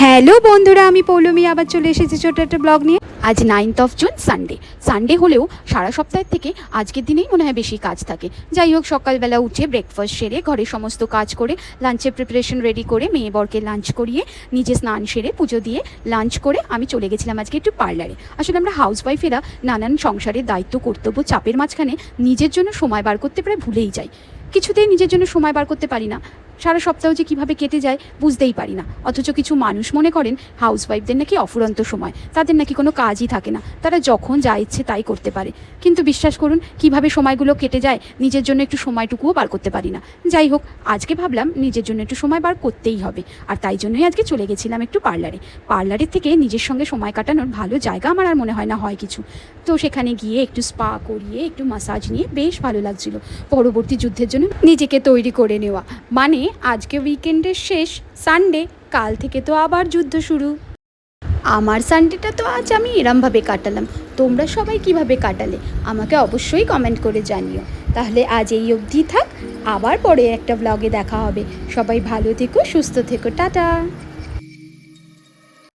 Hello বন্ধুরা, আমি পৌলমি আবার চলে এসেছি ছোট একটা ব্লগ নিয়ে। আজ 9th of June, সানডে হলেও সারা সপ্তাহের থেকে আজকের দিনেই মনে হয় বেশি কাজ থাকে। যাই হোক, সকালবেলা উঠে ব্রেকফাস্ট সেরে ঘরের সমস্ত কাজ করে লাঞ্চের প্রিপারেশন রেডি করে মেয়ে বরকে লাঞ্চ করিয়ে নিজে স্নান সেরে পুজো দিয়ে লাঞ্চ করে আমি চলে গেছিলাম আজকে একটু পার্লারে। আসলে আমরা হাউসওয়াইফেরা নানান সংসারের দায়িত্ব কর্তব্য চাপের মাঝখানে নিজের জন্য সময় বার করতে প্রায় ভুলেই যাই। কিছুতেই নিজের জন্য সময় বার করতে পারি না। সারা সপ্তাহ যে কীভাবে কেটে যায় বুঝতেই পারি না। অথচ কিছু মানুষ মনে করেন হাউসওয়াইফদের নাকি অফুরন্ত সময়, তাদের নাকি কোনো কাজই থাকে না, তারা যখন যা ইচ্ছে তাই করতে পারে। কিন্তু বিশ্বাস করুন, কিভাবে সময়গুলো কেটে যায় নিজের জন্য একটু সময়টুকুও বার করতে পারি না। যাই হোক, আজকে ভাবলাম নিজের জন্য একটু সময় বার করতেই হবে, আর তাই জন্যই আজকে চলে গেছিলাম একটু পার্লারের থেকে নিজের সঙ্গে সময় কাটানোর ভালো জায়গা আমার আর মনে হয় না হয় কিছু। তো সেখানে গিয়ে একটু স্পা করিয়ে একটু মাসাজ নিয়ে বেশ ভালো লাগছিল। পরবর্তী যুদ্ধের জন্য নিজেকে তৈরি করে নেওয়া, মানে আজকে উইকেন্ডের শেষ সানডে, কাল থেকে তো আবার যুদ্ধ শুরু। আমার সানডেটা তো আজ আমি এরমভাবে কাটালাম। তোমরা সবাই কিভাবে কাটালে আমাকে অবশ্যই কমেন্ট করে জানিও। তাহলে আজ এই অবধি থাক, আবার পরে একটা ব্লগে দেখা হবে। সবাই ভালো থেকো, সুস্থ থেকো, টাটা।